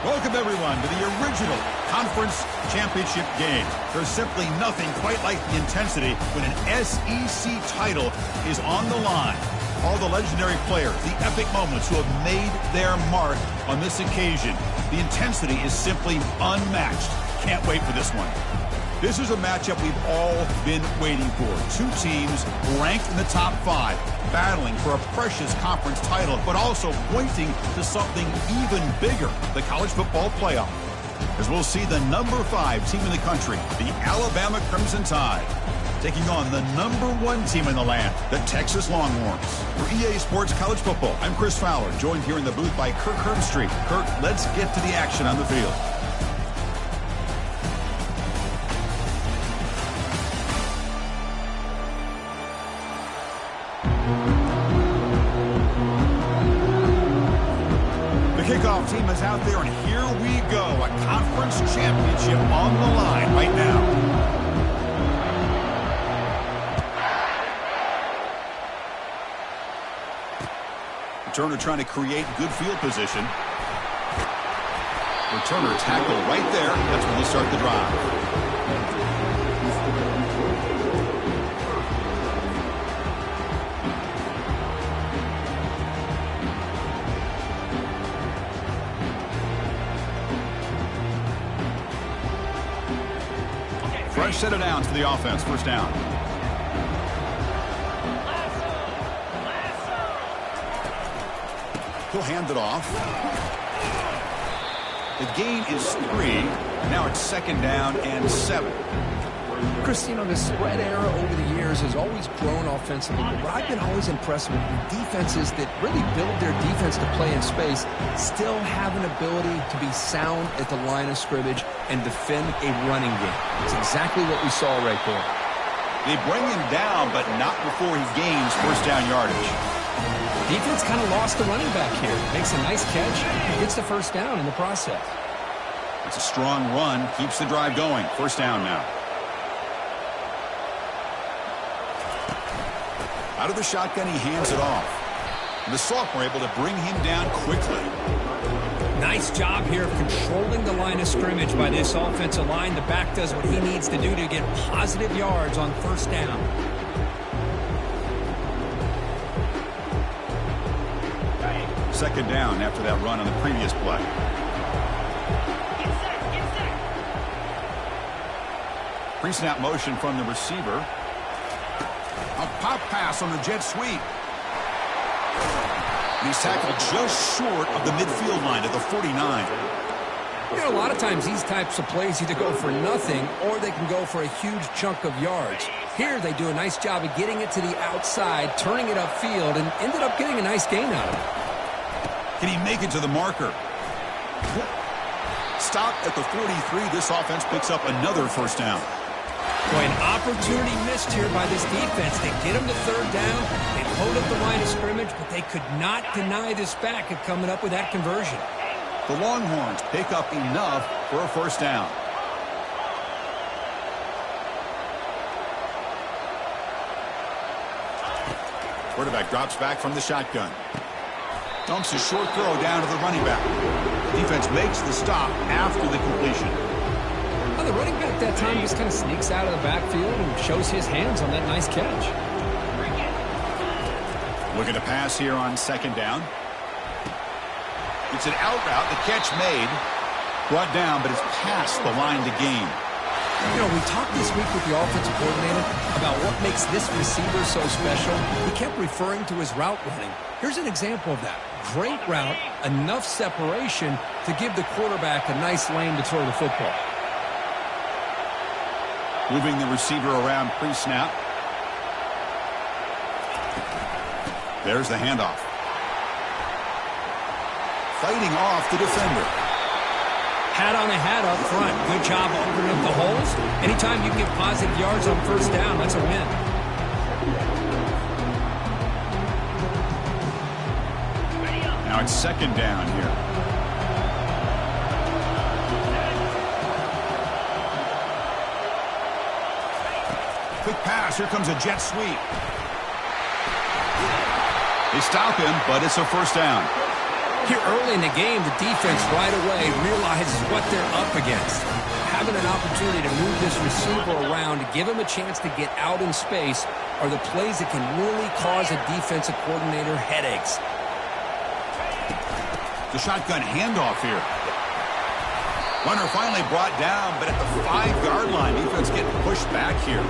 Welcome, everyone, to the original conference championship game. There's simply nothing quite like the intensity when an SEC title is on the line. All the legendary players, the epic moments who have made their mark on this occasion. The intensity is simply unmatched. Can't wait for this one. This is a matchup we've all been waiting for. Two teams ranked in the top 5, battling for a precious conference title, but also pointing to something even bigger, the college football playoff. As we'll see the number 5 team in the country, the Alabama Crimson Tide, taking on the number 1 team in the land, the Texas Longhorns. For EA Sports College Football, I'm Chris Fowler, joined here in the booth by Kirk Herbstreit. Kirk, let's get to the action on the field. Kickoff team is out there, and here we go. A conference championship on the line right now. Returner trying to create good field position. Returner tackle right there. That's when we'll start the drive. Fresh set of downs for the offense. First down. He'll hand it off. The gain is 3. Now it's second down and 7. Chris, you know, the spread era over the years has always grown offensively, but what I've been always impressed with defenses that really build their defense to play in space still have an ability to be sound at the line of scrimmage and defend a running game. It's exactly what we saw right there. They bring him down, but not before he gains first down yardage. Defense kind of lost the running back here. Makes a nice catch, gets the first down in the process. It's a strong run, keeps the drive going. First down now. Out of the shotgun, he hands it off. And the sophomore able to bring him down quickly. Nice job here of controlling the line of scrimmage by this offensive line. The back does what he needs to do to get positive yards on first down. Second down after that run on the previous play. Pre-snap motion from the receiver. A pop pass on the jet sweep. And he's tackled just short of the midfield line at the 49. You know, a lot of times these types of plays either go for nothing or they can go for a huge chunk of yards. Here they do a nice job of getting it to the outside, turning it upfield, and ended up getting a nice gain out of it. Can he make it to the marker? Stop at the 43. This offense picks up another first down. Boy, an opportunity missed here by this defense. They get him to third down. They hold up the line of scrimmage, but they could not deny this back at coming up with that conversion. The Longhorns pick up enough for a first down. Quarterback drops back from the shotgun. Dunks a short throw down to the running back. Defense makes the stop after the completion. Well, the running back that time just kind of sneaks out of the backfield and shows his hands on that nice catch. Looking to pass here on second down. It's an out route. The catch made. Brought down, but it's past the line to gain. You know, we talked this week with the offensive coordinator about what makes this receiver so special. He kept referring to his route running. Here's an example of that. Great route, enough separation to give the quarterback a nice lane to throw the football. Moving the receiver around pre-snap. There's the handoff. Fighting off the defender. Hat on a hat up front. Good job opening up the holes. Anytime you can get positive yards on first down, that's a win. Now it's second down here. Quick pass. Here comes a jet sweep. They stop him, but it's a first down. Here early in the game, the defense right away realizes what they're up against. Having an opportunity to move this receiver around to give him a chance to get out in space are the plays that can really cause a defensive coordinator headaches. The shotgun handoff here. Runner finally brought down, but at the 5-yard line, defense getting pushed back here.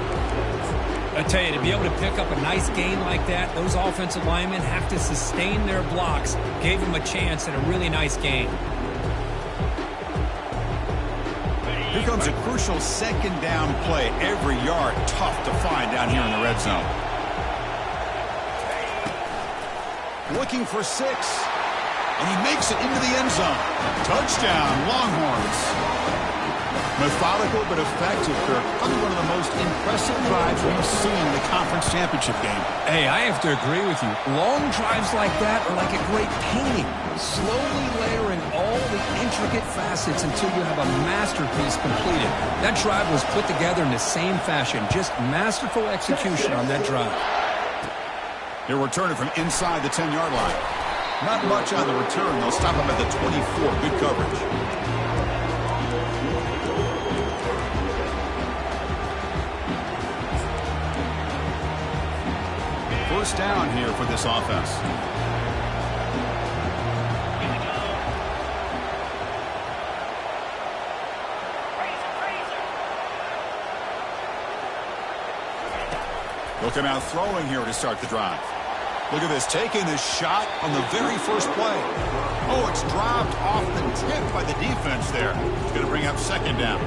I tell you, to be able to pick up a nice gain like that, those offensive linemen have to sustain their blocks. Gave them a chance at a really nice gain. Here comes a crucial second down play. Every yard tough to find down here in the red zone. Looking for 6. And he makes it into the end zone. Touchdown, Longhorns. Methodical but effective, Kirk. Probably one of the most impressive drives we've seen in the conference championship game. Hey, I have to agree with you. Long drives like that are like a great painting. Slowly layering all the intricate facets until you have a masterpiece completed. That drive was put together in the same fashion. Just masterful execution on that drive. They're returning from inside the 10-yard line. Not much on the return. They'll stop him at the 24. Good coverage. First down here for this offense. Looking out throwing here to start the drive. Look at this, taking this shot on the very first play. Oh, it's dropped off the tip by the defense there. It's going to bring up second down.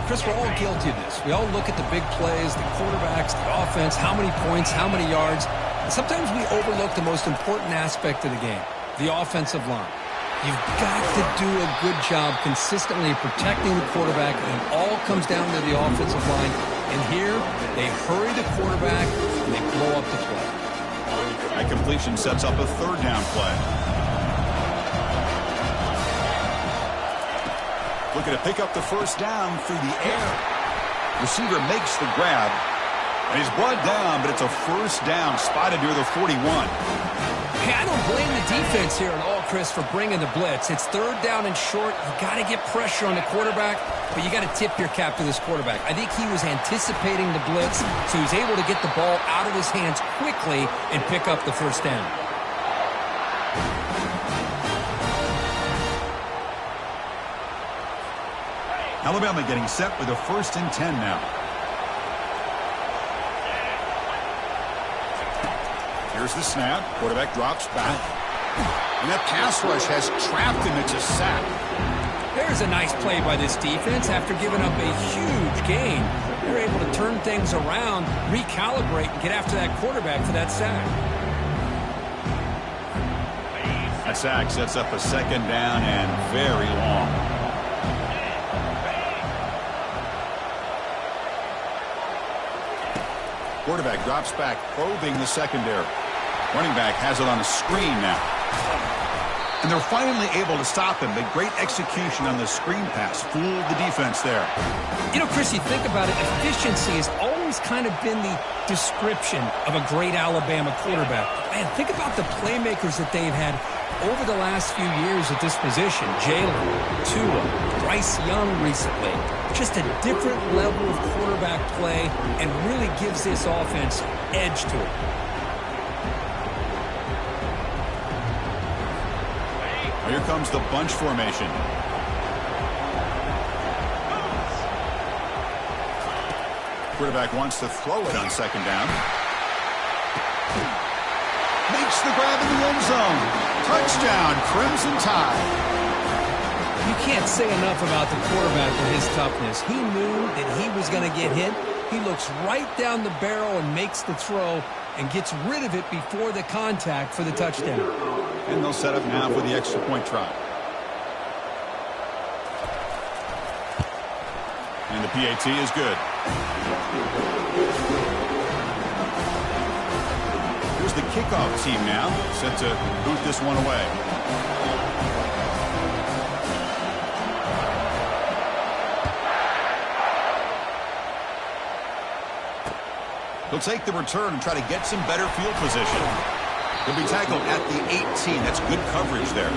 Chris, we're all guilty of this. We all look at the big plays, the quarterbacks, the offense, how many points, how many yards. And sometimes we overlook the most important aspect of the game, the offensive line. You've got to do a good job consistently protecting the quarterback, and it all comes down to the offensive line. And here, they hurry the quarterback, and they blow up the play. That completion sets up a third down play. Looking to pick up the first down through the air. Receiver makes the grab. And he's brought down, but it's a first down spotted near the 41. Hey, I don't blame the defense here at all, Chris, for bringing the blitz. It's third down and short. You got to get pressure on the quarterback, but you got to tip your cap to this quarterback. I think he was anticipating the blitz, so he was able to get the ball out of his hands quickly and pick up the first down. Alabama getting set with a 1st and 10 now. Here's the snap. Quarterback drops back. And that pass rush has trapped him. It's a sack. There's a nice play by this defense. After giving up a huge gain, they're able to turn things around, recalibrate, and get after that quarterback for that sack. That sack sets up a second down and very long. Quarterback drops back, probing the secondary. Running back has it on a screen now. And they're finally able to stop him. But great execution on the screen pass. Fooled the defense there. You know, Chris, you think about it, efficiency has always kind of been the description of a great Alabama quarterback. Man, think about the playmakers that they've had over the last few years at this position. Jalen, Tua, Bryce Young recently. Just a different level of quarterback play and really gives this offense edge to it. Here comes the bunch formation. Quarterback wants to throw it on second down. Makes the grab in the end zone. Touchdown, Crimson Tide. You can't say enough about the quarterback and his toughness. He knew that he was going to get hit. He looks right down the barrel and makes the throw and gets rid of it before the contact for the touchdown. And they'll set up now for the extra point try. And the PAT is good. Here's the kickoff team now, set to boot this one away. He'll take the return and try to get some better field position. He'll be tackled at the 18. That's good coverage there.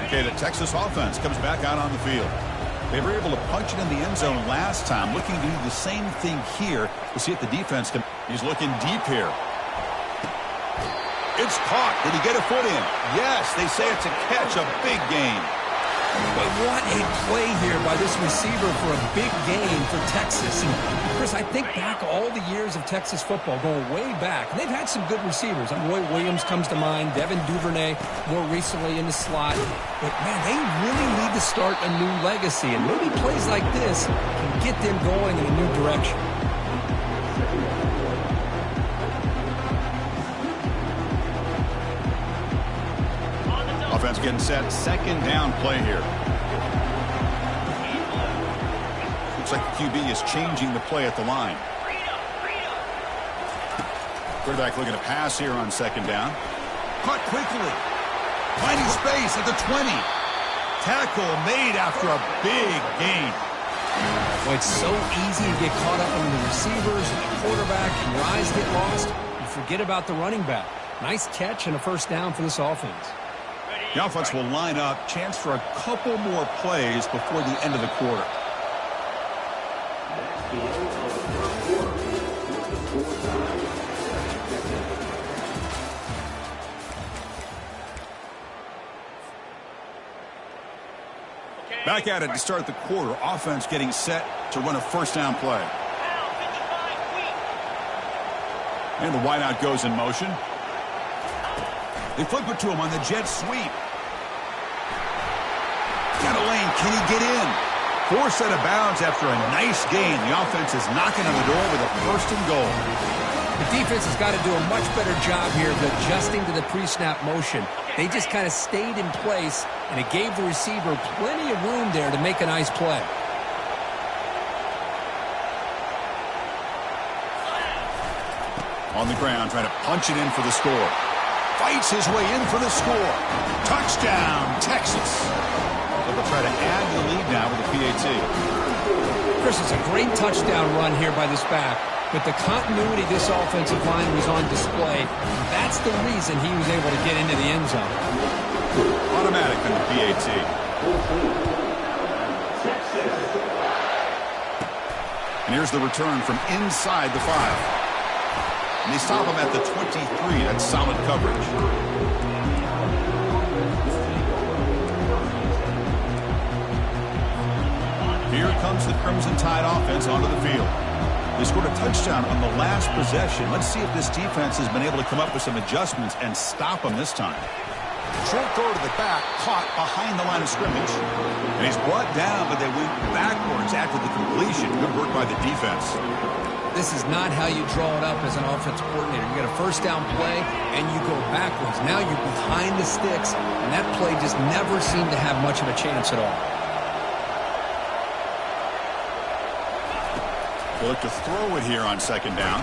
Okay, the Texas offense comes back out on the field. They were able to punch it in the end zone last time, looking to do the same thing here. We'll see if the defense can. He's looking deep here. It's caught. Did he get a foot in? Yes, they say it's a catch, a big gain. But what a play here by this receiver for a big gain for Texas. And Chris, I think back all the years of Texas football, going way back, and they've had some good receivers. Roy Williams comes to mind, Devin Duvernay more recently in the slot. But, man, they really need to start a new legacy, and maybe plays like this can get them going in a new direction. Offense getting set. Second down play here. Looks like the QB is changing the play at the line. Quarterback looking to pass here on second down. Caught quickly. Finding space at the 20. Tackle made after a big gain. Well, it's so easy to get caught up on the receivers and the quarterback, and your eyes get lost. You forget about the running back. Nice catch and a first down for this offense. The offense will line up. Chance for a couple more plays before the end of the quarter. Back at it to start the quarter. Offense getting set to run a first down play. And the wideout goes in motion. They flip it to him on the jet sweep. Got a lane. Can he get in? Forced out of bounds after a nice gain. The offense is knocking on the door with a first and goal. The defense has got to do a much better job here of adjusting to the pre-snap motion. They just kind of stayed in place, and it gave the receiver plenty of room there to make a nice play. On the ground, trying to punch it in for the score. Fights his way in for the score. Touchdown, Texas. They'll try to add the lead now with a PAT. Chris, it's a great touchdown run here by this back. But the continuity of this offensive line was on display. That's the reason he was able to get into the end zone. Automatic on the PAT. And here's the return from inside the 5. And they stop him at the 23. That's solid coverage. Here comes the Crimson Tide offense onto the field. They scored a touchdown on the last possession. Let's see if this defense has been able to come up with some adjustments and stop them this time. Short throw to the back, caught behind the line of scrimmage. And he's brought down, but they went backwards after the completion. Good work by the defense. This is not how you draw it up as an offensive coordinator. You get a first down play, and you go backwards. Now you're behind the sticks, and that play just never seemed to have much of a chance at all. They'll look to throw it here on second down.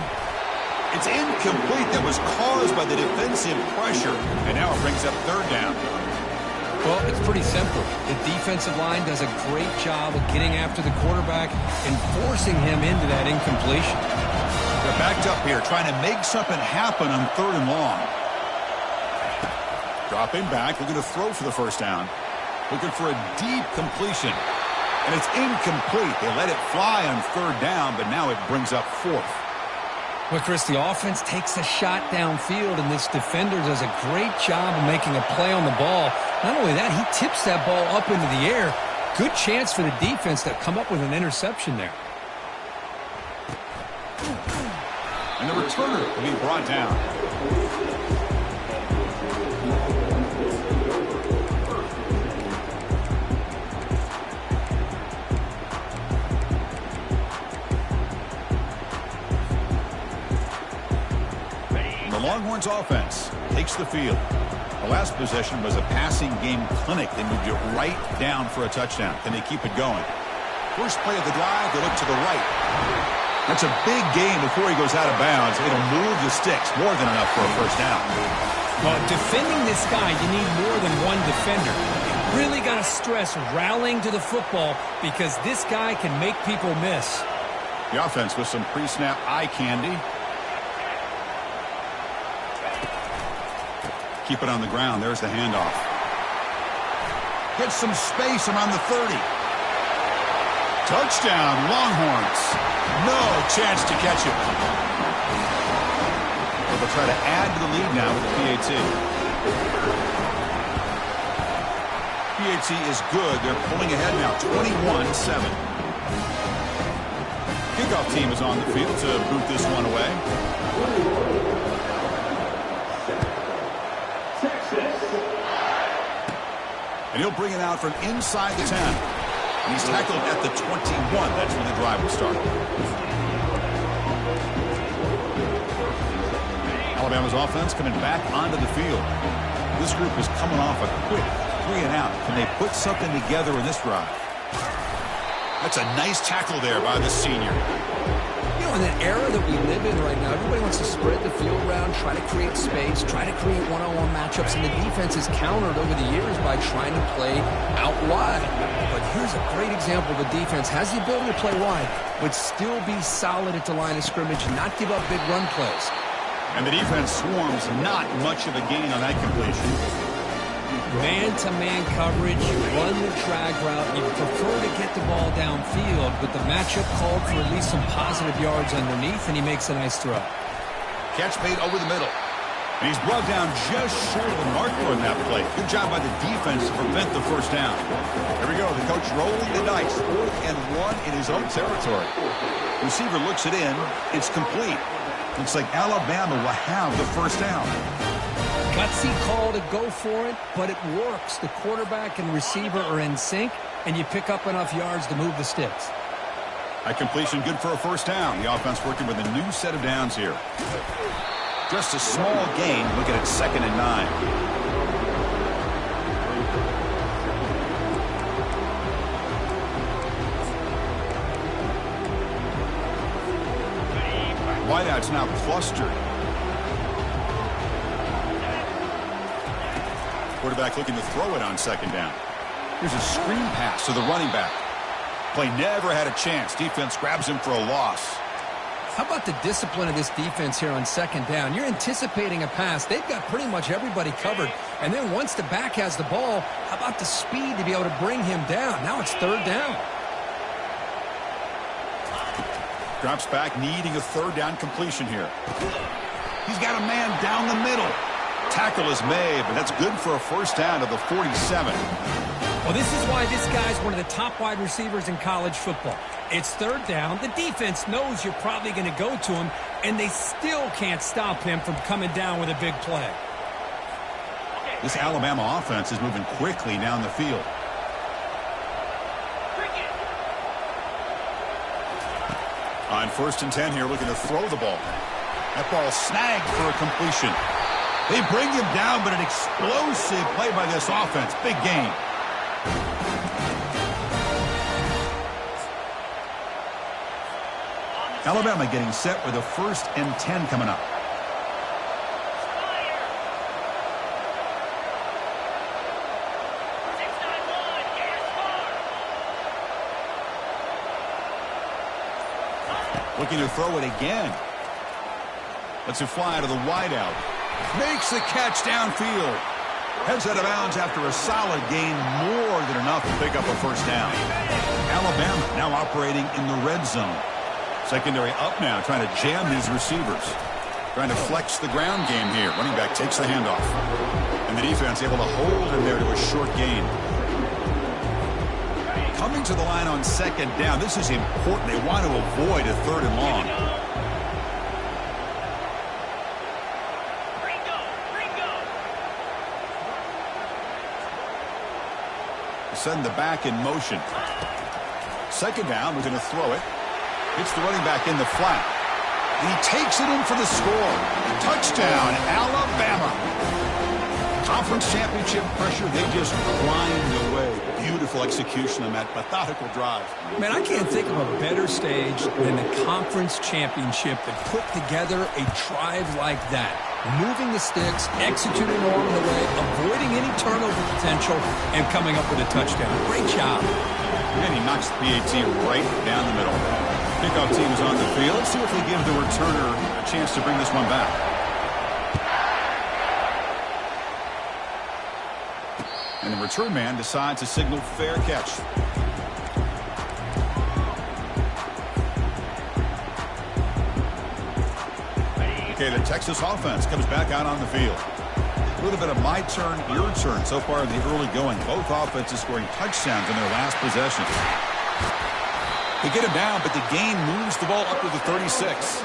It's incomplete. That was caused by the defensive pressure, and now it brings up third down. Well, it's pretty simple. The defensive line does a great job of getting after the quarterback and forcing him into that incompletion. They're backed up here, trying to make something happen on third and long. Dropping back, looking to throw for the first down. Looking for a deep completion. And it's incomplete. They let it fly on third down, but now it brings up fourth. Well, Chris, the offense takes a shot downfield, and this defender does a great job of making a play on the ball. Not only that, he tips that ball up into the air. Good chance for the defense to come up with an interception there. And the returner will be brought down. The Longhorns offense takes the field. The last possession was a passing game clinic. They moved it right down for a touchdown. Can they keep it going? First play of the drive, they look to the right. That's a big gain before he goes out of bounds. It'll move the sticks, more than enough for a first down. Well, defending this guy, you need more than one defender. Really got to stress rallying to the football because this guy can make people miss. The offense with some pre-snap eye candy. Keep it on the ground. There's the handoff. Gets some space around the 30. Touchdown, Longhorns. No chance to catch it. But they'll try to add to the lead now with the PAT. PAT is good. They're pulling ahead now, 21-7. Kickoff team is on the field to boot this one away. And he'll bring it out from inside the 10. And he's tackled at the 21. That's when the drive will start. Alabama's offense coming back onto the field. This group is coming off a quick 3-and-out. Can they put something together in this drive? That's a nice tackle there by the senior. You know, in the era that we live in right now, everybody wants to spread the field around, try to create space, try to create one-on-one matchups, and the defense is countered over the years by trying to play out wide. But here's a great example of a defense has the ability to play wide, but still be solid at the line of scrimmage and not give up big run plays. And the defense swarms not much of a gain on that completion. Man-to-man coverage, you run the drag route, you prefer to get the ball downfield, but the matchup called for at least some positive yards underneath, and he makes a nice throw. Catch made over the middle. And he's brought down just short of the marker on that play. Good job by the defense to prevent the first down. Here we go. The coach rolling the dice. 4th and 1 in his own territory. Receiver looks it in. It's complete. Looks like Alabama will have the first down. Gutsy call to go for it, but it works. The quarterback and receiver are in sync, and you pick up enough yards to move the sticks. That completion good for a first down. The offense working with a new set of downs here. Just a small gain. Look at it, 2nd and 9. Wideouts now clustered. Quarterback looking to throw it on 2nd down. Here's a screen pass to the running back. Play never had a chance. Defense grabs him for a loss. How about the discipline of this defense here on 2nd down? You're anticipating a pass. They've got pretty much everybody covered. And then once the back has the ball, how about the speed to be able to bring him down? Now it's 3rd down. Drops back, needing a 3rd down completion here. He's got a man down the middle. Tackle is made, but that's good for a first down to the 47. Well, this is why this guy's one of the top wide receivers in college football. It's 3rd down. The defense knows you're probably going to go to him, and they still can't stop him from coming down with a big play. This Alabama offense is moving quickly down the field. On 1st and 10 here, looking to throw the ball. That ball snagged for a completion. They bring him down, but an explosive play by this offense. Big gain. Alabama getting set with a 1st and 10 coming up. Looking to throw it again. Lets it fly to the wideout. Makes the catch downfield. Heads out of bounds after a solid gain, more than enough to pick up a first down. Alabama now operating in the red zone. Secondary up now, trying to jam these receivers. Trying to flex the ground game here. Running back takes the handoff. And the defense able to hold him there to a short gain. Coming to the line on 2nd down. This is important. They want to avoid a 3rd and long. Send the back in motion. 2nd down, we're going to throw it. Hits the running back in the flat. And he takes it in for the score. Touchdown, Alabama. Conference championship pressure, they just grind away. Beautiful execution on that methodical drive. Man, I can't think of a better stage than the conference championship that put together a drive like that. Moving the sticks, executing along the way, avoiding any turnover potential, and coming up with a touchdown. Great job. And he knocks the PAT right down the middle. Kickoff team is on the field. See if they give the returner a chance to bring this one back. And the return man decides to signal fair catch. Okay, the Texas offense comes back out on the field. A little bit of my turn, your turn so far in the early going. Both offenses scoring touchdowns in their last possessions. They get him down, but the game moves the ball up to the 36.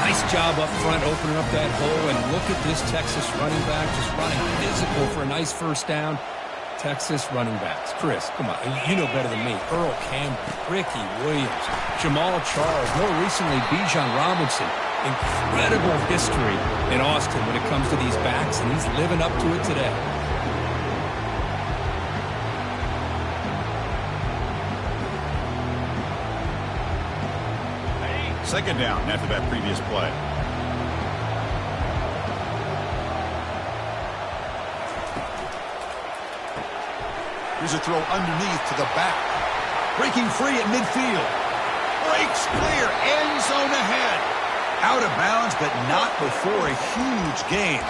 Nice job up front opening up that hole, and look at this Texas running back just running physical for a nice first down. Texas running backs. Chris, come on, you know better than me. Earl Campbell, Ricky Williams, Jamal Charles, more recently Bijan Robinson. Incredible history in Austin when it comes to these backs, and he's living up to it today. Second down after that previous play. Here's a throw underneath to the back. Breaking free at midfield. Breaks clear. End zone ahead. Out of bounds, but not before a huge gain.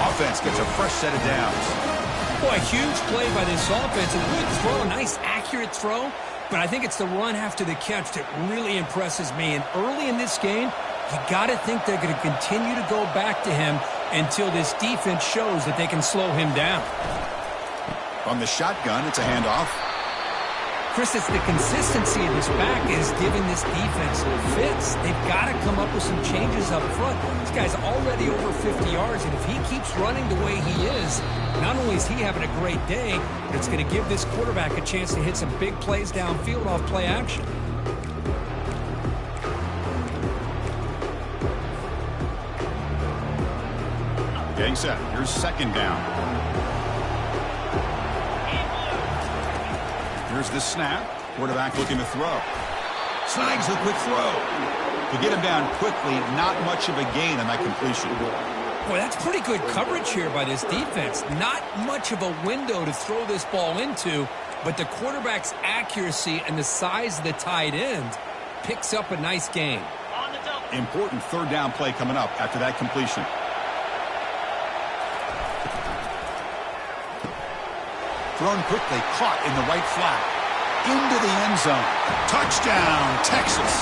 Offense gets a fresh set of downs. Boy, huge play by this offense. A good throw, a nice accurate throw. But I think it's the run after the catch that really impresses me. And early in this game, you got to think they're going to continue to go back to him until this defense shows that they can slow him down. From the shotgun, it's a handoff. Chris, it's the consistency of this back is giving this defense fits. They've got to come up with some changes up front. This guy's already over 50 yards, and if he keeps running the way he is, not only is he having a great day, but it's going to give this quarterback a chance to hit some big plays downfield off play action. Getting set. Here's second down. Here's the snap. Quarterback looking to throw. Snags the quick throw. To get him down quickly, not much of a gain on that completion. Boy, that's pretty good coverage here by this defense. Not much of a window to throw this ball into, but the quarterback's accuracy and the size of the tight end picks up a nice gain. Important third down play coming up after that completion. Thrown quickly, caught in the right flat. Into the end zone. Touchdown, Texas.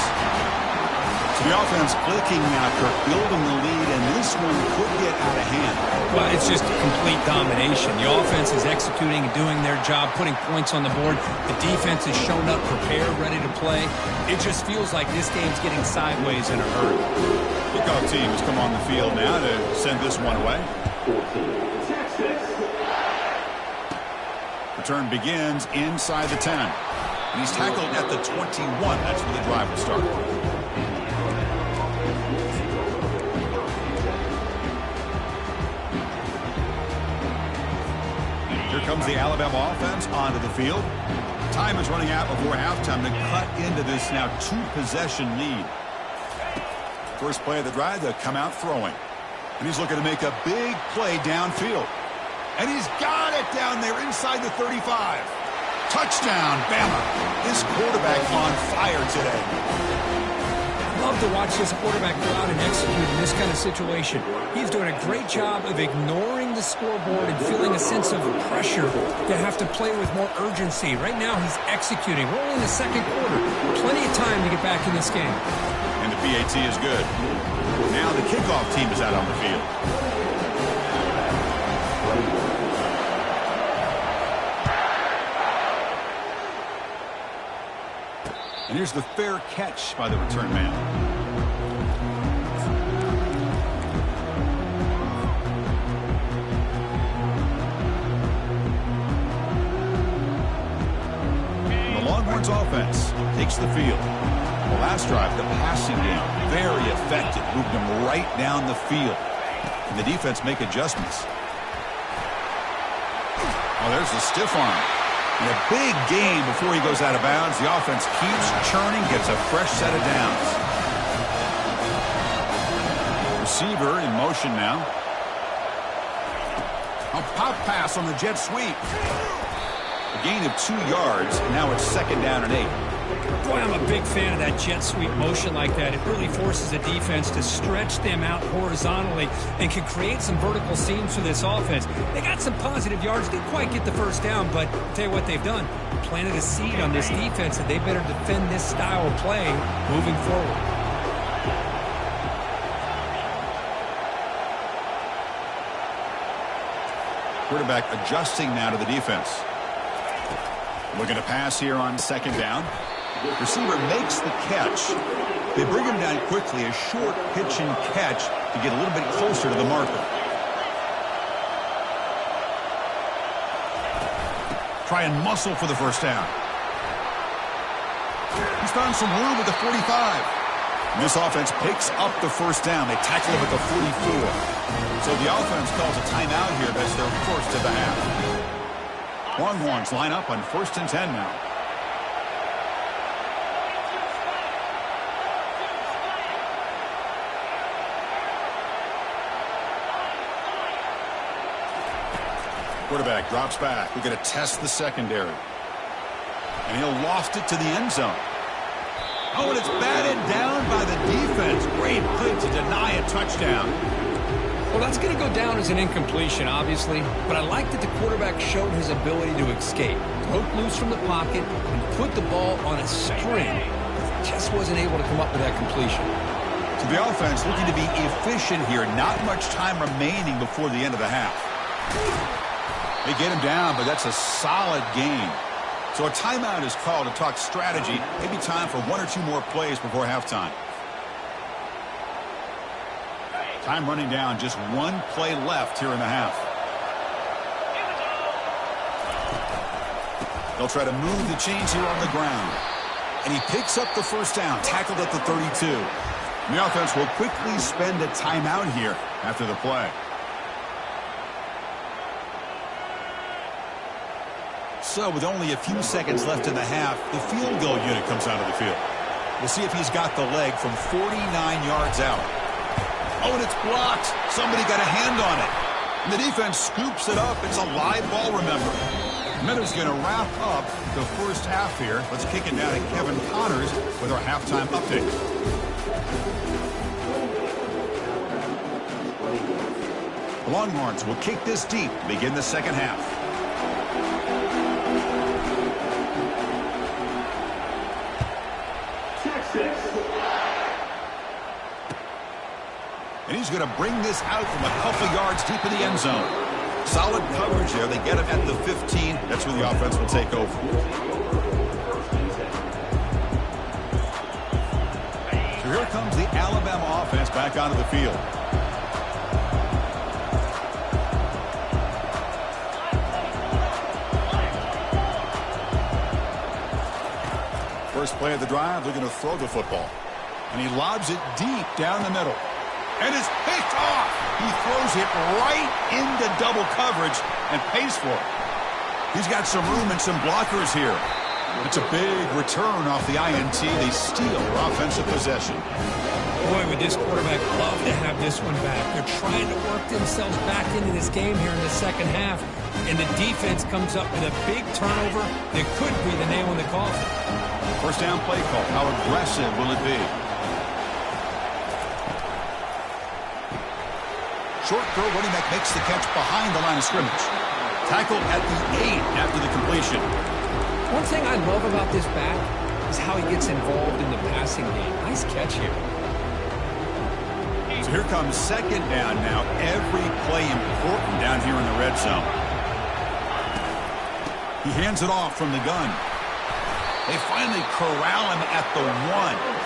So the offense clicking now, Kirk, building the lead, and this one could get out of hand. Well, it's just complete domination. The offense is executing and doing their job, putting points on the board. The defense has shown up, prepared, ready to play. It just feels like this game's getting sideways in a hurry. Kickoff team has come on the field now to send this one away. Return begins inside the 10. And he's tackled at the 21. That's where the drive will start. Here comes the Alabama offense onto the field. Time is running out before halftime to cut into this now two-possession lead. First play of the drive, they'll come out throwing. And he's looking to make a big play downfield. And he's got it down there inside the 35. Touchdown, Bama. This quarterback on fire today. I love to watch this quarterback go out and execute in this kind of situation. He's doing a great job of ignoring the scoreboard and feeling a sense of pressure to have to play with more urgency. Right now, he's executing. We're only in the second quarter. Plenty of time to get back in this game. And the PAT is good. Now the kickoff team is out on the field. And here's the fair catch by the return man. The Longhorns offense takes the field. The last drive, the passing game, very effective. Moved them right down the field. And the defense make adjustments. Oh, there's the stiff arm. And a big gain before he goes out of bounds. The offense keeps churning, gets a fresh set of downs. Receiver in motion now. A pop pass on the jet sweep. A gain of 2 yards. Now it's 2nd down and 8. Boy, I'm a big fan of that jet sweep motion like that. It really forces the defense to stretch them out horizontally and can create some vertical seams for this offense. They got some positive yards. Didn't quite get the first down, but I'll tell you what they've done. Planted a seed on this defense, and they better defend this style of play moving forward. Quarterback adjusting now to the defense. Looking to pass here on 2nd down. Receiver makes the catch. They bring him down quickly. A short pitch and catch to get a little bit closer to the marker. Try and muscle for the first down. He's found some room at the 45. This offense picks up the first down. They tackle him at the 44. So the offense calls a timeout here. That's their first of the half. Longhorns line up on 1st and 10 now. Quarterback drops back. We're going to test the secondary. And he'll loft it to the end zone. Oh, and it's batted down by the defense. Great play to deny a touchdown. Well, that's going to go down as an incompletion, obviously, but I like that the quarterback showed his ability to escape. Broke loose from the pocket and put the ball on a string. Just wasn't able to come up with that completion. So the offense looking to be efficient here. Not much time remaining before the end of the half. They get him down, but that's a solid gain. So a timeout is called to talk strategy. Maybe time for 1 or 2 more plays before halftime. Time running down, just 1 play left here in the half. They'll try to move the chains here on the ground. And he picks up the first down, tackled at the 32. And the offense will quickly spend a timeout here after the play. So with only a few seconds left in the half, the field goal unit comes out of the field. We'll see if he's got the leg from 49 yards out. Oh, and it's blocked. Somebody got a hand on it. And the defense scoops it up. It's a live ball, remember. Meadows going to wrap up the first half here. Let's kick it down to Kevin Connors with our halftime update. The Longhorns will kick this deep to begin the second half. And he's going to bring this out from a couple yards deep in the end zone. Solid coverage there. They get him at the 15. That's where the offense will take over. So here comes the Alabama offense back onto the field. First play of the drive, they're going to throw the football. And he lobs it deep down the middle. And it's picked off. He throws it right into double coverage and pays for it. He's got some room and some blockers here. It's a big return off the INT. They steal offensive possession. Boy, would this quarterback love to have this one back. They're trying to work themselves back into this game here in the second half. And the defense comes up with a big turnover that could be the nail in the coffin. First down play call. How aggressive will it be? Short throw, running back makes the catch behind the line of scrimmage. Tackled at the 8 after the completion. One thing I love about this back is how he gets involved in the passing game. Nice catch here. So here comes second down now. Every play important down here in the red zone. He hands it off from the gun. They finally corral him at the 1.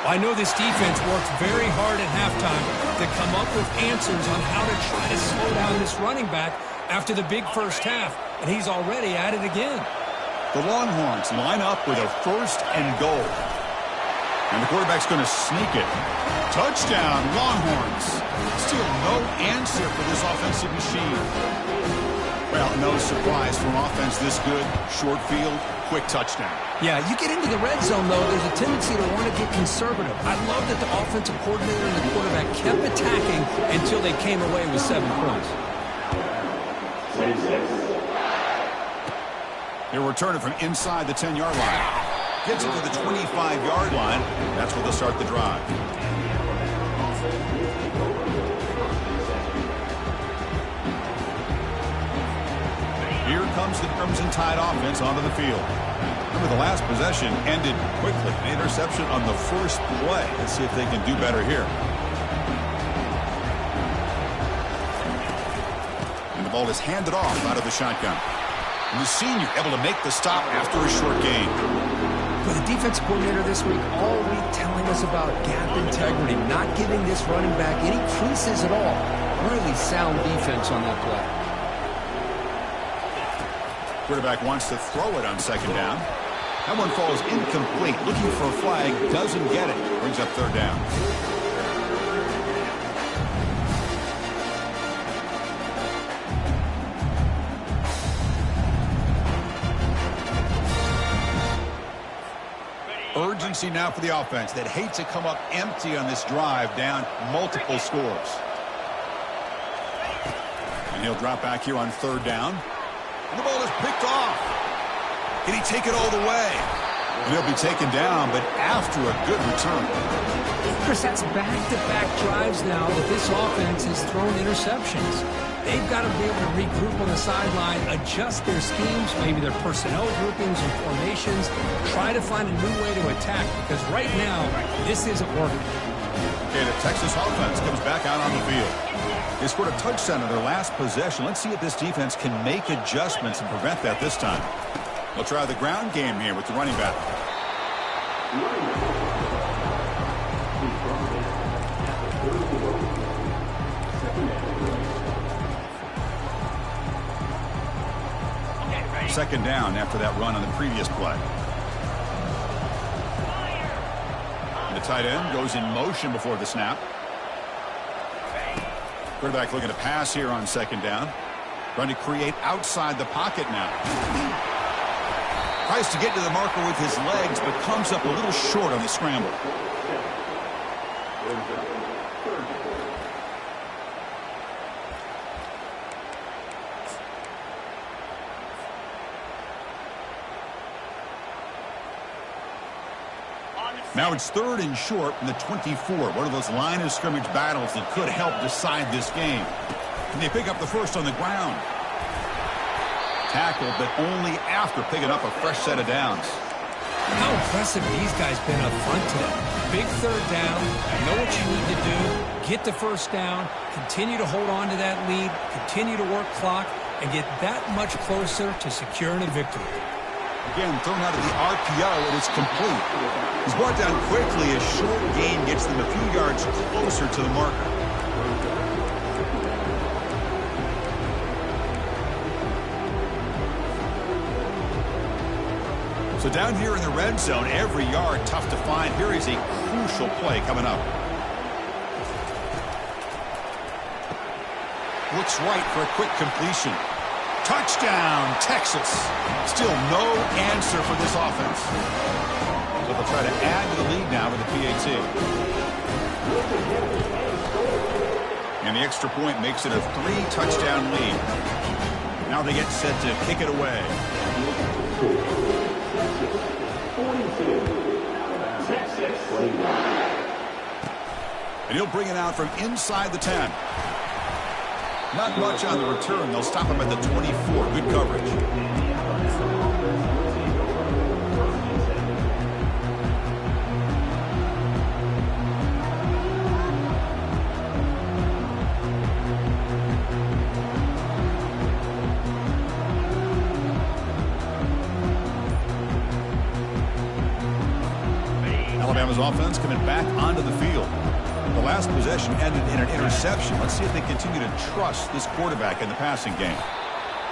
I know this defense worked very hard at halftime to come up with answers on how to try to slow down this running back after the big first half, and he's already at it again. The Longhorns line up with a 1st and goal. And the quarterback's going to sneak it. Touchdown, Longhorns. Still no answer for this offensive machine. Well, no surprise from offense this good. Short field, quick touchdown. Yeah, you get into the red zone, though, there's a tendency to want to get conservative. I love that the offensive coordinator and the quarterback kept attacking until they came away with 7 points. They'll return it from inside the 10-yard line. Gets it to the 25-yard line. That's where they'll start the drive. Here comes the Crimson Tide offense onto the field. Remember, the last possession ended quickly. An interception on the first play. Let's see if they can do better here. And the ball is handed off out of the shotgun. And the senior able to make the stop after a short gain. With the defensive coordinator this week, all week telling us about gap integrity, not giving this running back any creases at all. Really sound defense on that play. Quarterback wants to throw it on second down. That one falls incomplete. Looking for a flag, doesn't get it. Brings up third down. Urgency now for the offense that hates to come up empty on this drive, down multiple scores. And he'll drop back here on third down. And the ball is picked off. Can he take it all the way? And he'll be taken down, but after a good return. Chris, that's back-to-back drives now that this offense has thrown interceptions. They've got to be able to regroup on the sideline, adjust their schemes, maybe their personnel groupings and formations, try to find a new way to attack, because right now, this isn't working. Okay, the Texas offense comes back out on the field. They scored a touchdown in their last possession. Let's see if this defense can make adjustments and prevent that this time. They'll try the ground game here with the running back. Second down after that run on the previous play. And the tight end goes in motion before the snap. Quarterback looking to pass here on second down. Trying to create outside the pocket now. Tries to get to the marker with his legs, but comes up a little short on the scramble. Now it's third and short from the 24. One of those line of scrimmage battles that could help decide this game. And they pick up the first on the ground. Tackled, but only after picking up a fresh set of downs. How impressive these guys been up front today. Big third down. Know what you need to do. Get the first down. Continue to hold on to that lead. Continue to work clock. And get that much closer to securing a victory. Again, thrown out of the RPO, and it's complete. He's brought down quickly. A short gain gets them a few yards closer to the marker. So down here in the red zone, every yard tough to find. Here is a crucial play coming up. Looks right for a quick completion. Touchdown, Texas. Still no answer for this offense. So they'll try to add to the lead now with the PAT. And the extra point makes it a 3-touchdown lead. Now they get set to kick it away. And he'll bring it out from inside the 10. Not much on the return. They'll stop him at the 24. Good coverage. Alabama's offense coming back onto the field. The last possession ended in an interception. Let's see if they continue to trust this quarterback in the passing game.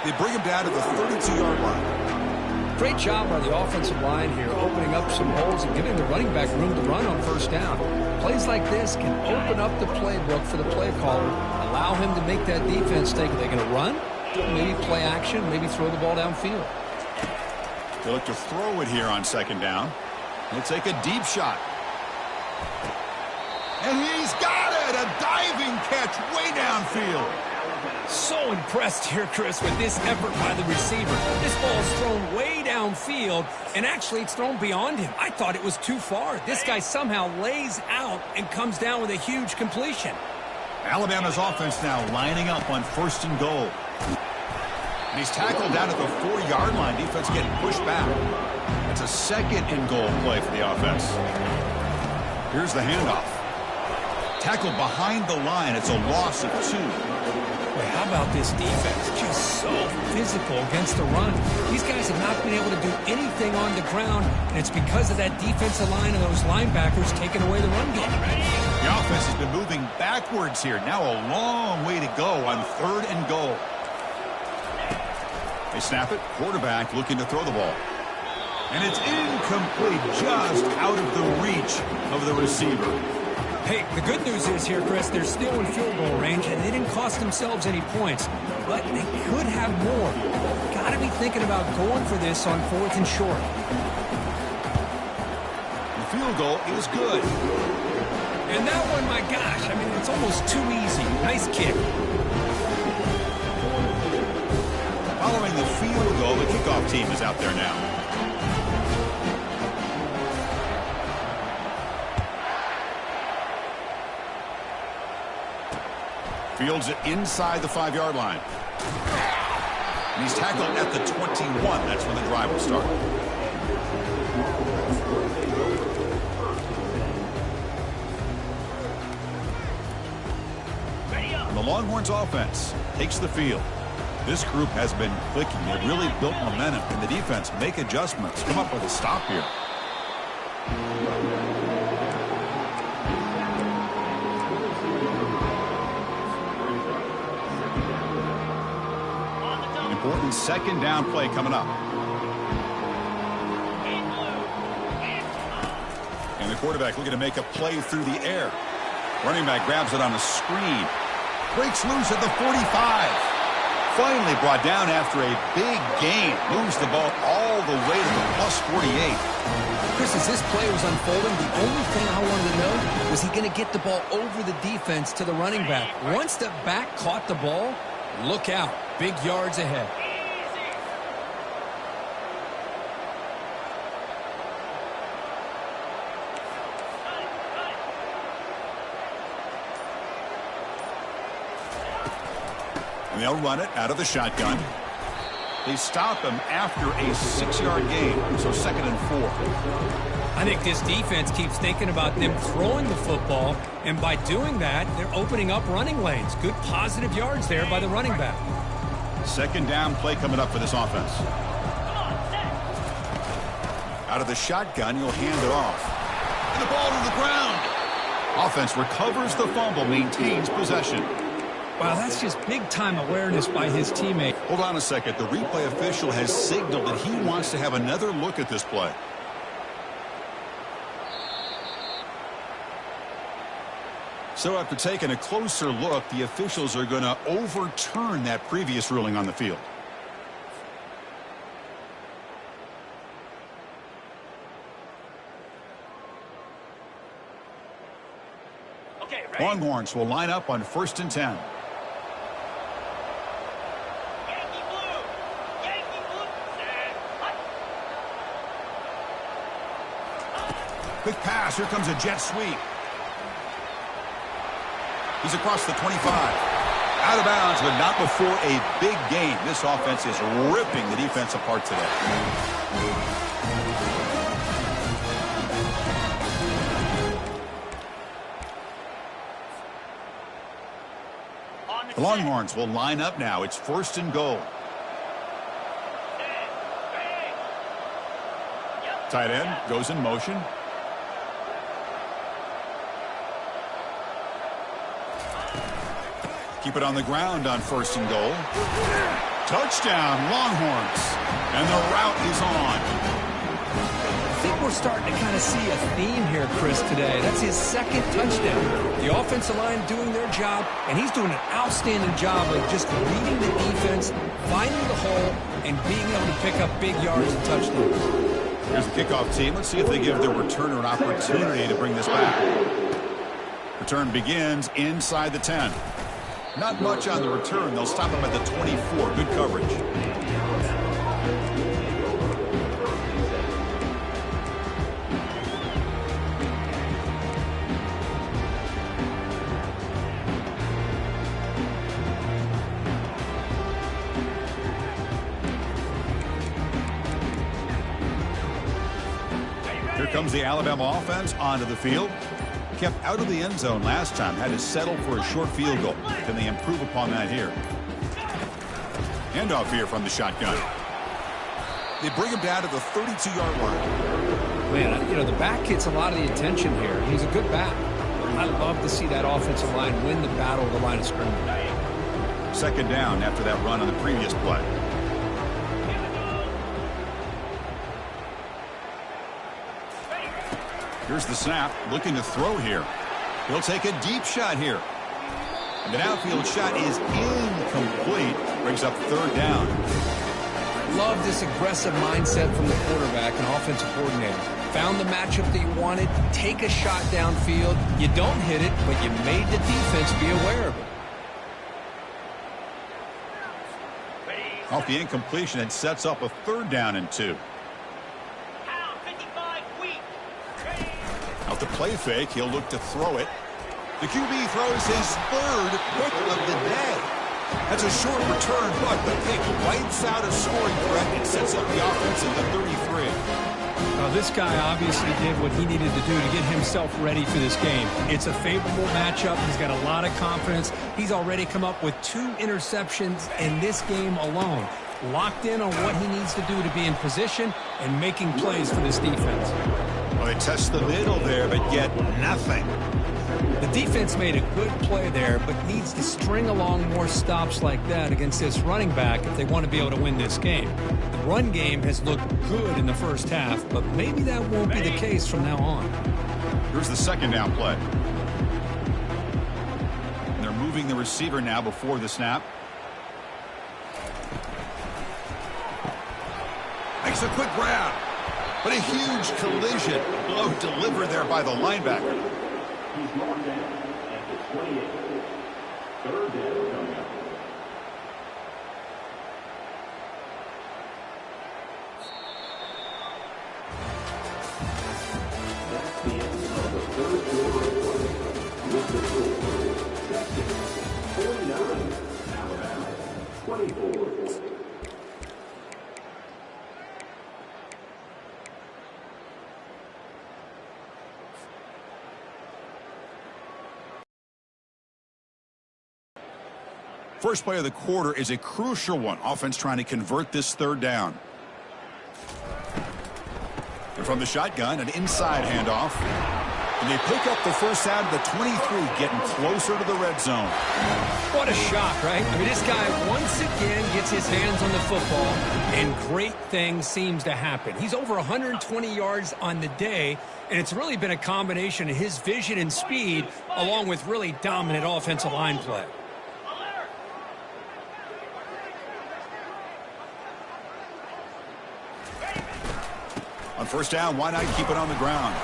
They bring him down to the 32-yard line. Great job by the offensive line here, opening up some holes and giving the running back room to run on first down. Plays like this can open up the playbook for the play caller, allow him to make that defense think, are they going to run maybe play action, maybe throw the ball downfield. They look to throw it here on second down. He'll take a deep shot. And he's got it! A diving catch way downfield. So impressed here, Chris, with this effort by the receiver. This ball's thrown way downfield, and actually it's thrown beyond him. I thought it was too far. This guy somehow lays out and comes down with a huge completion. Alabama's offense now lining up on first and goal. And he's tackled down at the 4-yard line. Defense getting pushed back. It's a second and goal play for the offense. Here's the handoff. Tackled behind the line. It's a loss of 2. Boy, how about this defense? Just so physical against the run. These guys have not been able to do anything on the ground, and it's because of that defensive line and those linebackers taking away the run game. The offense has been moving backwards here. Now a long way to go on third and goal. They snap it. Quarterback looking to throw the ball. And it's incomplete, just out of the reach of the receiver. Hey, the good news is here, Chris, they're still in field goal range, and they didn't cost themselves any points. But they could have more. Got to be thinking about going for this on 4th and short. The field goal is good. And that one, my gosh, I mean, it's almost too easy. Nice kick. Following the field goal, the kickoff team is out there now. Fields it inside the 5-yard line. And he's tackled at the 21. That's when the drive will start. And the Longhorns offense takes the field. This group has been clicking. They've really built momentum. And the defense make adjustments. Come up with a stop here. Important second down play coming up. And the quarterback looking to make a play through the air. Running back grabs it on a screen. Breaks loose at the 45. Finally brought down after a big gain. Moves the ball all the way to the plus 48. Chris, as this play was unfolding, the only thing I wanted to know was he going to get the ball over the defense to the running back. Once the back caught the ball, look out. Big yards ahead. And they'll run it out of the shotgun. They stop him after a 6-yard gain, so 2nd and 4. I think this defense keeps thinking about them throwing the football, and by doing that, they're opening up running lanes. Good positive yards there by the running back. Second down play coming up for this offense. Out of the shotgun, he'll hand it off. And the ball to the ground. Offense recovers the fumble, maintains possession. Wow, that's just big-time awareness by his teammate. Hold on a second. The replay official has signaled that he wants to have another look at this play. So after taking a closer look, the officials are going to overturn that previous ruling on the field. Okay, ready? Longhorns will line up on 1st and 10. Yankee blue! Yankee blue! Stand. Hut. Quick pass. Here comes a jet sweep. He's across the 25. Out of bounds, but not before a big gain. This offense is ripping the defense apart today. The Longhorns will line up now. It's 1st and goal. Tight end goes in motion. Keep it on the ground on 1st and goal. Touchdown, Longhorns. And the route is on. think we're starting to kind of see a theme here, Chris, today. That's his second touchdown. The offensive line doing their job, and he's doing an outstanding job of just reading the defense, finding the hole, and being able to pick up big yards and touchdowns. Here's the kickoff team. Let's see if they give their returner an opportunity to bring this back. Return begins inside the 10. Not much on the return. They'll stop him at the 24. Good coverage. Here comes the Alabama offense onto the field. Kept out of the end zone last time. Had to settle for a short field goal. Can they improve upon that here? Handoff here from the shotgun. They bring him down to the 32-yard line. Man, you know, the back gets a lot of the attention here. He's a good back. I love to see that offensive line win the battle of the line of scrimmage. Second down after that run on the previous play. Here's the snap, looking to throw here. He'll take a deep shot here. And the downfield shot is incomplete. Brings up third down. Love this aggressive mindset from the quarterback and offensive coordinator. Found the matchup that you wanted, take a shot downfield. You don't hit it, but you made the defense be aware of it. Off the incompletion, it sets up a third down and 2. Out the play fake, he'll look to throw it. The QB throws his third pick of the day. That's a short return, but the pick wipes out a scoring threat and sets up the offense at the 33. Now, this guy obviously did what he needed to do to get himself ready for this game. It's a favorable matchup. He's got a lot of confidence. He's already come up with 2 interceptions in this game alone. Locked in on what he needs to do to be in position and making plays for this defense. Well, they test the middle there, but get nothing. The defense made a good play there, but needs to string along more stops like that against this running back if they want to be able to win this game. The run game has looked good in the first half, but maybe that won't be the case from now on. Here's the second down play. And they're moving the receiver now before the snap. Makes a quick grab, but a huge collision. Blow delivered there by the linebacker. He's brought down at the 28. Third down coming up. That's the end of the third quarter of play. With the score, Texas 49, Alabama 24. First play of the quarter is a crucial one. Offense trying to convert this third down. And from the shotgun, an inside handoff. And they pick up the first out of the 23, getting closer to the red zone. What a shot, right? I mean, this guy once again gets his hands on the football, and great things seems to happen. He's over 120 yards on the day, and it's really been a combination of his vision and speed, along with really dominant offensive line play. On first down, why not keep it on the ground?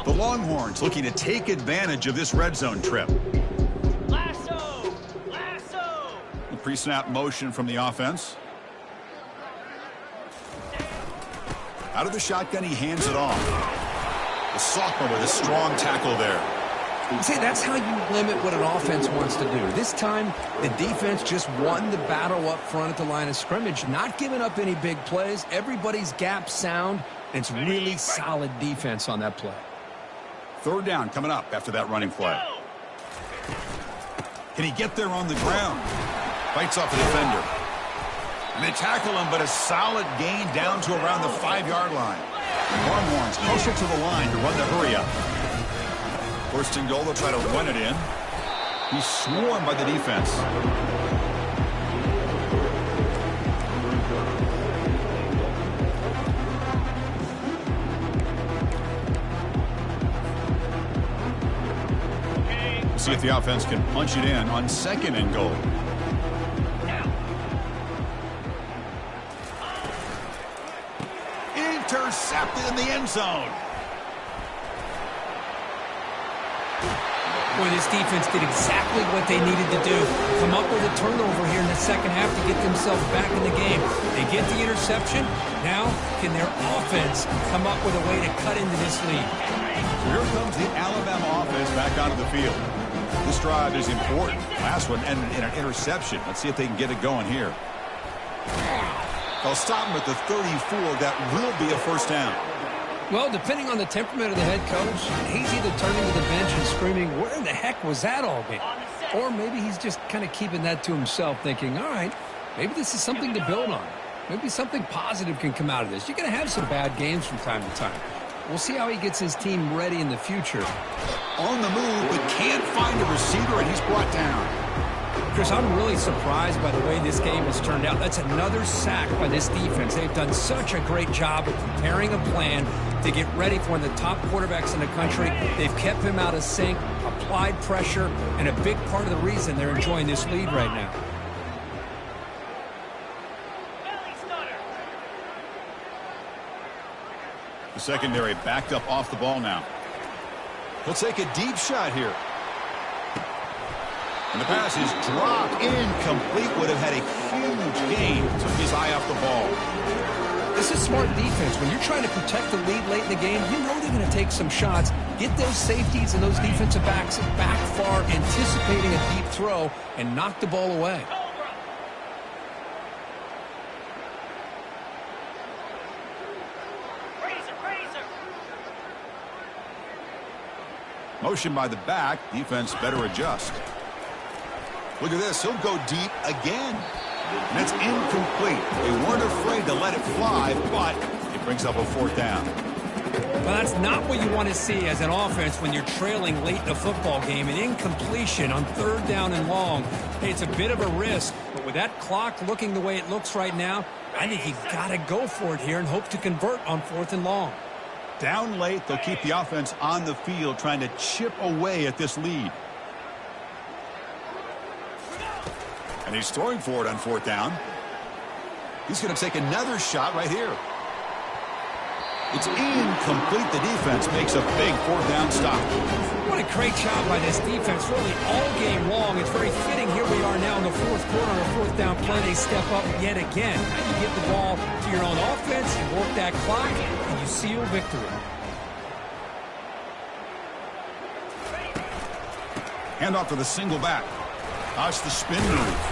The Longhorns looking to take advantage of this red zone trip. Lasso! Lasso! The pre-snap motion from the offense. Out of the shotgun, he hands it off. The sophomore with a strong tackle there. See, that's how you limit what an offense wants to do. This time, the defense just won the battle up front at the line of scrimmage, not giving up any big plays. Everybody's gap sound, and it's really solid defense on that play. Third down coming up after that running play. Can he get there on the ground? Fights off the defender. And they tackle him, but a solid gain down to around the 5-yard line. Longhorns closer to the line to run the hurry up. First and goal, they'll try to run it in. He's swarmed by the defense. See if the offense can punch it in on second and goal. Intercepted in the end zone. Boy, this defense did exactly what they needed to do. Come up with a turnover here in the second half to get themselves back in the game. They get the interception. Now, can their offense come up with a way to cut into this lead? Here comes the Alabama offense back onto the field. This drive is important. Last one ended in an interception. Let's see if they can get it going here. They'll stop him at the 34. That will be a first down. Well, depending on the temperament of the head coach, he's either turning to the bench and screaming, where in the heck was that all game? Or maybe he's just kind of keeping that to himself, thinking, all right, maybe this is something to build on. Maybe something positive can come out of this. You're going to have some bad games from time to time. We'll see how he gets his team ready in the future. On the move, but can't find a receiver, and he's brought down. Chris, I'm really surprised by the way this game has turned out. That's another sack by this defense. They've done such a great job of preparing a plan to get ready for one of the top quarterbacks in the country. They've kept him out of sync, applied pressure, and a big part of the reason they're enjoying this lead right now. The secondary backed up off the ball now. He'll take a deep shot here. And the pass is dropped incomplete. Would have had a huge gain. Took his eye off the ball. This is smart defense. When you're trying to protect the lead late in the game, you know they're going to take some shots. Get those safeties and those defensive backs back far, anticipating a deep throw, and knock the ball away. Motion by the back. Defense better adjust. Look at this. He'll go deep again. And it's incomplete. They weren't afraid to let it fly, but it brings up a fourth down. Well, that's not what you want to see as an offense when you're trailing late in a football game. An incompletion on third down and long. Hey, it's a bit of a risk, but with that clock looking the way it looks right now, I think you got to go for it here and hope to convert on fourth and long. Down late, they'll keep the offense on the field trying to chip away at this lead. And he's throwing for it on fourth down. He's going to take another shot right here. It's incomplete. The defense makes a big fourth down stop. What a great job by this defense, really all game long. It's very fitting. Here we are now in the fourth quarter on a fourth down play. They step up yet again. Now you give the ball to your own offense, you work that clock, and you seal victory. Hand off to the single back. That's the spin move.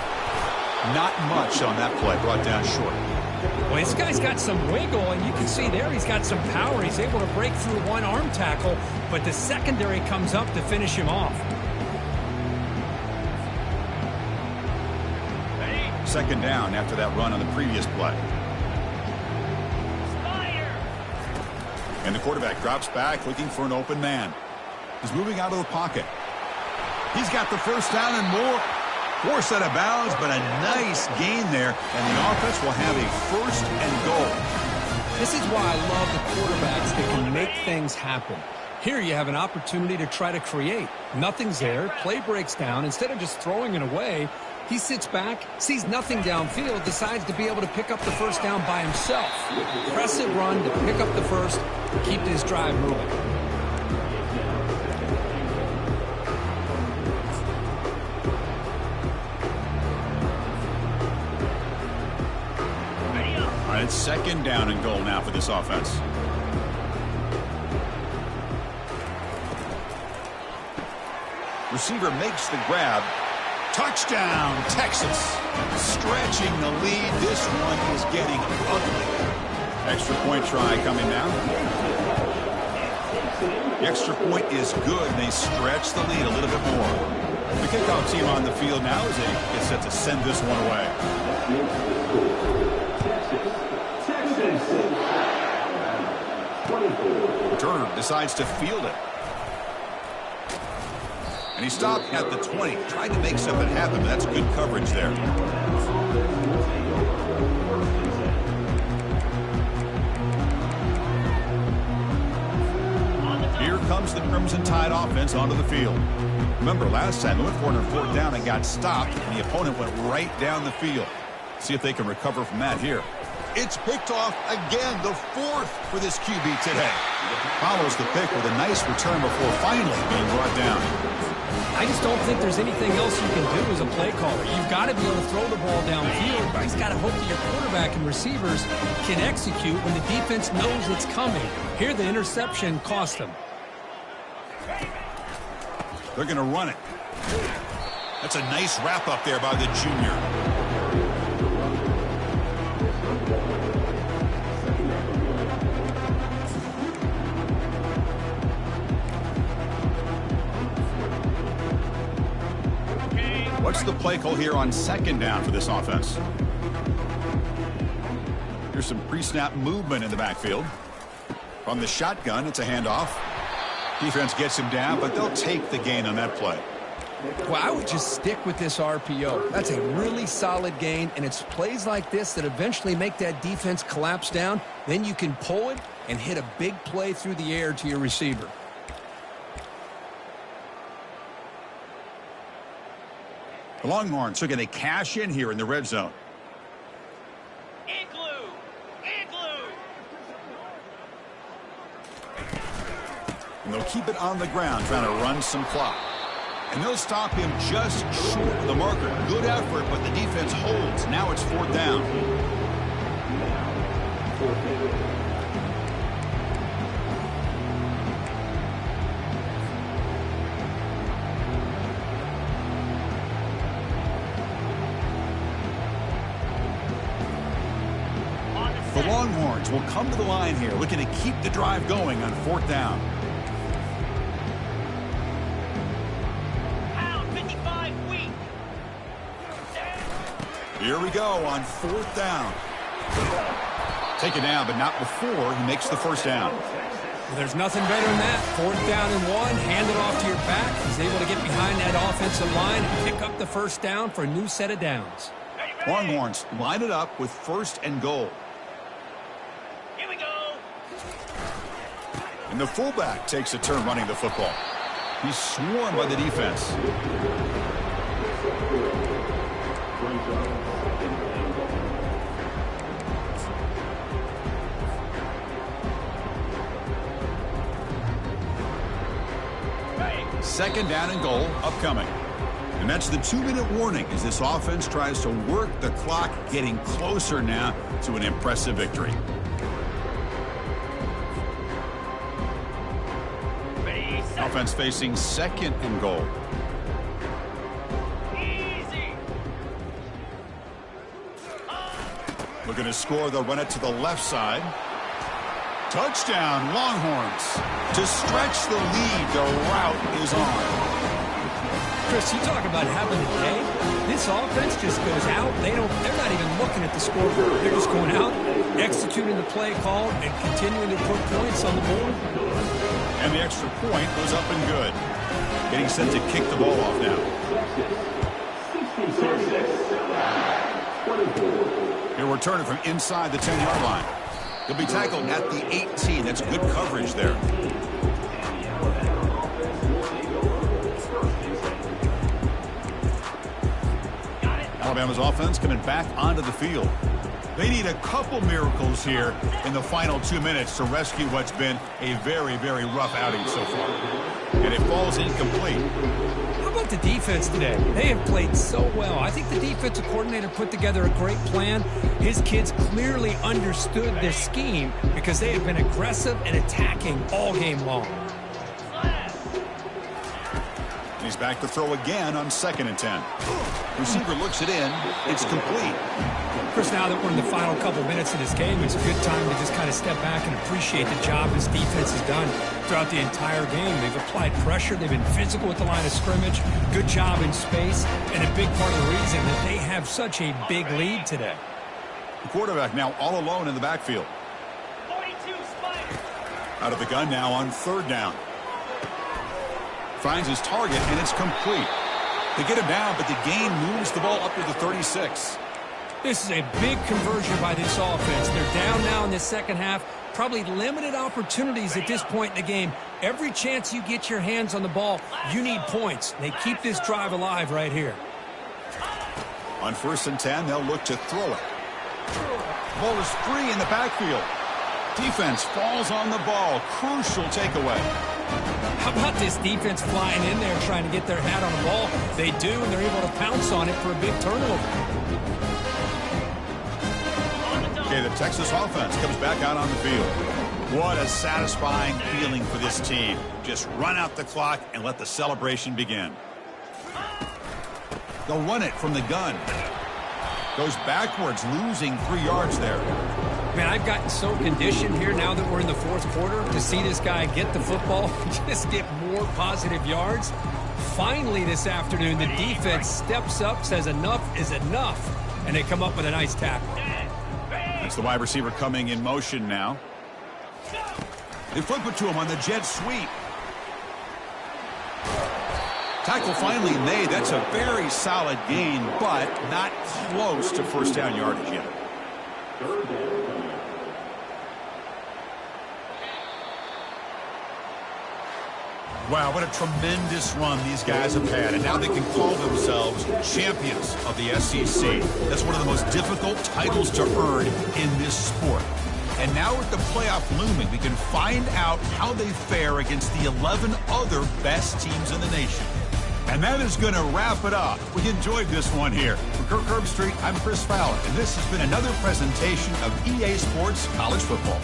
Not much on that play. Brought down short. Well, this guy's got some wiggle, and you can see there he's got some power. He's able to break through one arm tackle, but the secondary comes up to finish him off. Second down after that run on the previous play. And the quarterback drops back looking for an open man. He's moving out of the pocket. He's got the first down and more. Forced out of bounds, but a nice gain there, and the offense will have a first and goal. This is why I love the quarterbacks that can make things happen. Here you have an opportunity to try to create. Nothing's there, play breaks down. Instead of just throwing it away, he sits back, sees nothing downfield, decides to be able to pick up the first down by himself. Impressive run to pick up the first, keep this drive moving. It's second down and goal now for this offense. Receiver makes the grab. Touchdown, Texas. Stretching the lead. This one is getting ugly. Extra point try coming now. The extra point is good. They stretch the lead a little bit more. The kickoff team on the field now as they get set to send this one away. Turner decides to field it. And he stopped at the 20. Tried to make something happen, but that's good coverage there. Here comes the Crimson Tide offense onto the field. Remember, last time they went for it on 4th down and got stopped, and the opponent went right down the field. See if they can recover from that here. It's picked off again, the 4th for this QB today. Follows the pick with a nice return before finally being brought down. I just don't think there's anything else you can do as a play caller. You've got to be able to throw the ball downfield, but he's got to hope that your quarterback and receivers can execute when the defense knows it's coming. Here, the interception cost them. They're going to run it. That's a nice wrap up there by the junior. What's the play call here on 2nd down for this offense? Here's some pre-snap movement in the backfield. From the shotgun, it's a handoff. Defense gets him down, but they'll take the gain on that play. Well, I would just stick with this RPO. That's a really solid gain, and it's plays like this that eventually make that defense collapse down. Then you can pull it and hit a big play through the air to your receiver. The Longhorns are going to cash in here in the red zone. Igloo! Igloo! And they'll keep it on the ground, trying to run some clock. And they'll stop him just short of the marker. Good effort, but the defense holds. Now it's 4th down. The Longhorns will come to the line here, looking to keep the drive going on 4th down. Pound 55 weak. Here we go on 4th down. Take it down, but not before he makes the 1st down. Well, there's nothing better than that. 4th down and 1, hand it off to your back. He's able to get behind that offensive line and pick up the 1st down for a new set of downs. Longhorns line it up with 1st and goal. Here we go. And the fullback takes a turn running the football. He's swarmed by the defense. Second down and goal upcoming. And that's the 2-minute warning as this offense tries to work the clock, getting closer now to an impressive victory. Ready, set. Offense facing 2nd and goal. Easy. Looking to score, they'll run it to the left side. Touchdown, Longhorns. To stretch the lead, the route is on. Chris, you talk about having a day. This offense just goes out. They're not even looking at the scoreboard. They're just going out, executing the play call, and continuing to put points on the board. And the extra point goes up and good. Getting set to kick the ball off now. He'll return it from inside the 10-yard line. He'll be tackled at the 18. That's good coverage there. Alabama's offense coming back onto the field. They need a couple miracles here in the final 2 minutes to rescue what's been a very, very rough outing so far. And it falls incomplete. How about the defense today? They have played so well. I think the defensive coordinator put together a great plan. His kids clearly understood their scheme because they have been aggressive and attacking all game long. He's back to throw again on 2nd and 10. Receiver looks it in. It's complete. Chris, now that we're in the final couple minutes of this game, it's a good time to just kind of step back and appreciate the job this defense has done throughout the entire game. They've applied pressure. They've been physical at the line of scrimmage. Good job in space. And a big part of the reason that they have such a big lead today. The quarterback now all alone in the backfield. 42 Spiders. Out of the gun now on third down. Finds his target, and it's complete. They get him down, but the gain moves the ball up to the 36. This is a big conversion by this offense. They're down now in the second half. Probably limited opportunities at this point in the game. Every chance you get your hands on the ball, you need points. They keep this drive alive right here. On 1st and 10, they'll look to throw it. Ball is free in the backfield. Defense falls on the ball. Crucial takeaway. How about this defense flying in there trying to get their hat on the ball? They do, and they're able to pounce on it for a big turnover. Okay, the Texas offense comes back out on the field. What a satisfying feeling for this team. Just run out the clock and let the celebration begin. They'll run it from the gun. Goes backwards, losing 3 yards there. Man, I've gotten so conditioned here now that we're in the fourth quarter to see this guy get the football, just get more positive yards. Finally this afternoon, the defense steps up, says enough is enough, and they come up with a nice tackle. That's the wide receiver coming in motion now. They flip it to him on the jet sweep. Tackle finally made. That's a very solid gain, but not close to first down yardage yet. Third down. Wow, what a tremendous run these guys have had, and now they can call themselves champions of the SEC. That's one of the most difficult titles to earn in this sport. And now with the playoff looming, we can find out how they fare against the 11 other best teams in the nation. And that is going to wrap it up. We enjoyed this one here. For Kirk Herbstreit, I'm Chris Fowler, and this has been another presentation of EA Sports College Football.